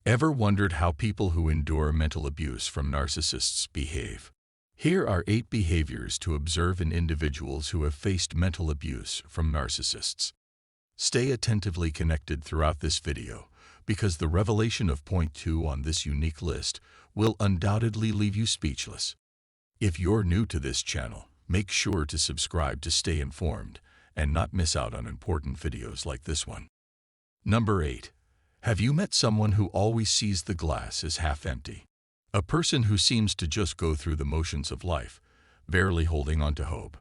Ever wondered how people who endure mental abuse from narcissists behave? Here are 8 behaviors to observe in individuals who have faced mental abuse from narcissists. Stay attentively connected throughout this video, because the revelation of point 2 on this unique list will undoubtedly leave you speechless. If you're new to this channel, make sure to subscribe to stay informed and not miss out on important videos like this one. Number 8. Have you met someone who always sees the glass as half empty? A person who seems to just go through the motions of life, barely holding on to hope.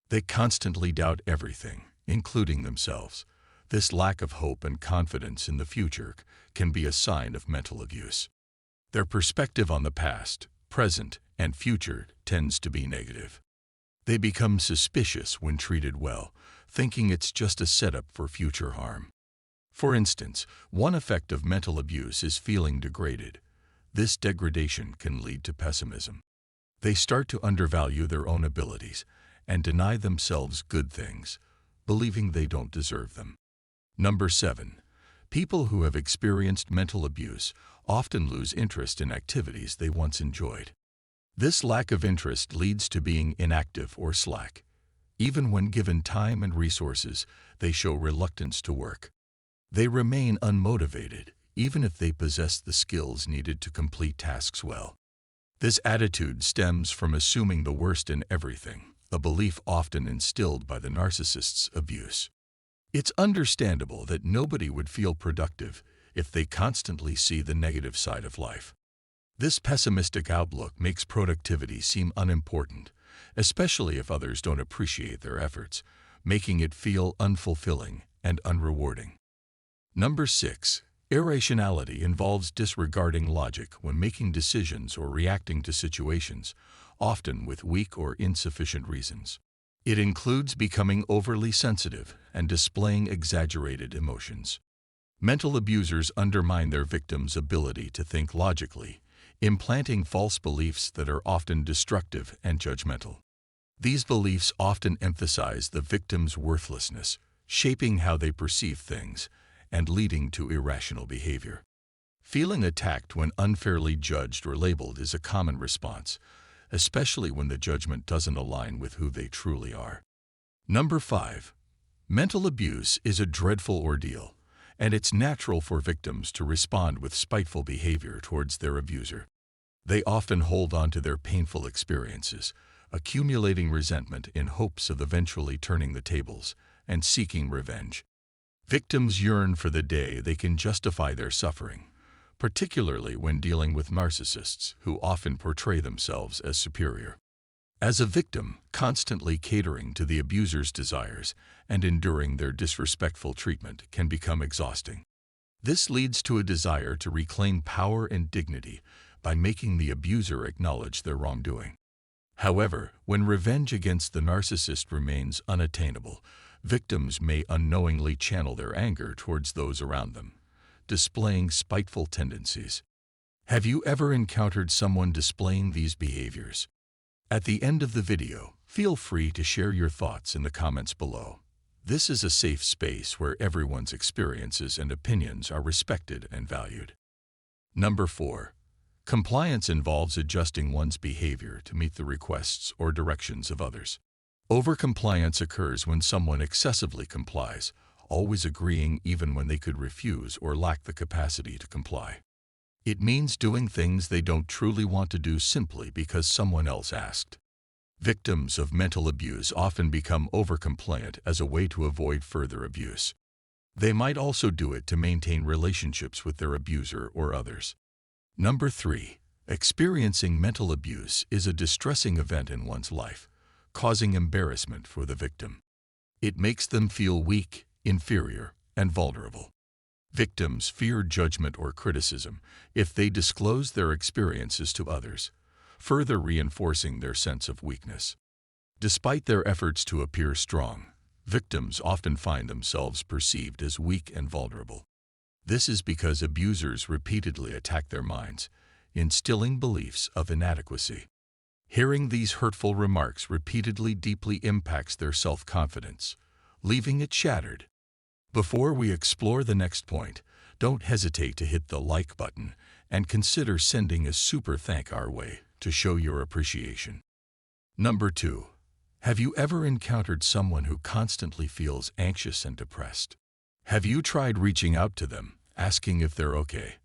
They constantly doubt everything, including themselves. This lack of hope and confidence in the future can be a sign of mental abuse. Their perspective on the past, present, and future tends to be negative. They become suspicious when treated well, thinking it's just a setup for future harm. For instance, one effect of mental abuse is feeling degraded. This degradation can lead to pessimism. They start to undervalue their own abilities and deny themselves good things, believing they don't deserve them. Number 7. People who have experienced mental abuse often lose interest in activities they once enjoyed. This lack of interest leads to being inactive or slack. Even when given time and resources, they show reluctance to work. They remain unmotivated, even if they possess the skills needed to complete tasks well. This attitude stems from assuming the worst in everything, a belief often instilled by the narcissist's abuse. It's understandable that nobody would feel productive if they constantly see the negative side of life. This pessimistic outlook makes productivity seem unimportant, especially if others don't appreciate their efforts, making it feel unfulfilling and unrewarding. Number 6. Irrationality involves disregarding logic when making decisions or reacting to situations, often with weak or insufficient reasons. It includes becoming overly sensitive and displaying exaggerated emotions. Mental abusers undermine their victims' ability to think logically, implanting false beliefs that are often destructive and judgmental. These beliefs often emphasize the victim's worthlessness, shaping how they perceive things, and leading to irrational behavior. Feeling attacked when unfairly judged or labeled is a common response, especially when the judgment doesn't align with who they truly are. Number 5. Mental abuse is a dreadful ordeal, and it's natural for victims to respond with spiteful behavior towards their abuser. They often hold on to their painful experiences, accumulating resentment in hopes of eventually turning the tables and seeking revenge. Victims yearn for the day they can justify their suffering, particularly when dealing with narcissists who often portray themselves as superior. As a victim, constantly catering to the abuser's desires and enduring their disrespectful treatment can become exhausting. This leads to a desire to reclaim power and dignity by making the abuser acknowledge their wrongdoing. However, when revenge against the narcissist remains unattainable, victims may unknowingly channel their anger towards those around them, displaying spiteful tendencies. Have you ever encountered someone displaying these behaviors? At the end of the video, feel free to share your thoughts in the comments below. This is a safe space where everyone's experiences and opinions are respected and valued. Number 4. Compliance involves adjusting one's behavior to meet the requests or directions of others. Overcompliance occurs when someone excessively complies, always agreeing even when they could refuse or lack the capacity to comply. It means doing things they don't truly want to do simply because someone else asked. Victims of mental abuse often become overcompliant as a way to avoid further abuse. They might also do it to maintain relationships with their abuser or others. Number 3. Experiencing mental abuse is a distressing event in one's life, causing embarrassment for the victim. It makes them feel weak, inferior, and vulnerable. Victims fear judgment or criticism if they disclose their experiences to others, further reinforcing their sense of weakness. Despite their efforts to appear strong, victims often find themselves perceived as weak and vulnerable. This is because abusers repeatedly attack their minds, instilling beliefs of inadequacy. Hearing these hurtful remarks repeatedly deeply impacts their self-confidence, leaving it shattered. Before we explore the next point, Don't hesitate to hit the like button and consider sending a super thank our way to show your appreciation. Number 2. Have you ever encountered someone who constantly feels anxious and depressed? Have you tried reaching out to them, asking if they're okay?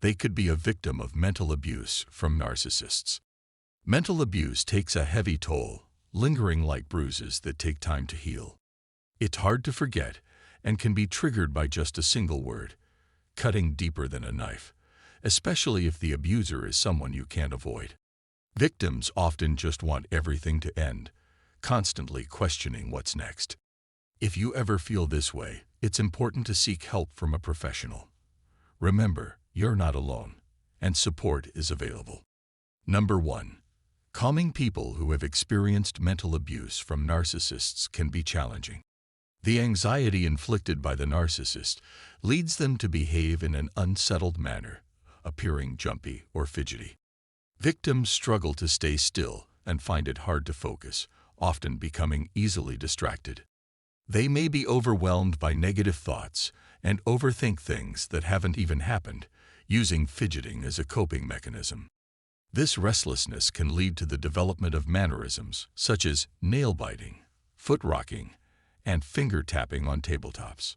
They could be a victim of mental abuse from narcissists. Mental abuse takes a heavy toll, lingering like bruises that take time to heal. It's hard to forget and can be triggered by just a single word, cutting deeper than a knife, especially if the abuser is someone you can't avoid. Victims often just want everything to end, constantly questioning what's next. If you ever feel this way, it's important to seek help from a professional. Remember, you're not alone, and support is available. Number 1. Calming people who have experienced mental abuse from narcissists can be challenging. The anxiety inflicted by the narcissist leads them to behave in an unsettled manner, appearing jumpy or fidgety. Victims struggle to stay still and find it hard to focus, often becoming easily distracted. They may be overwhelmed by negative thoughts and overthink things that haven't even happened, using fidgeting as a coping mechanism. This restlessness can lead to the development of mannerisms such as nail biting, foot rocking, and finger tapping on tabletops.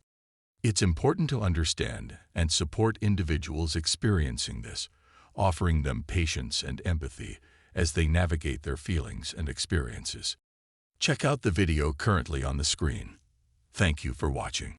It's important to understand and support individuals experiencing this, offering them patience and empathy as they navigate their feelings and experiences. Check out the video currently on the screen. Thank you for watching.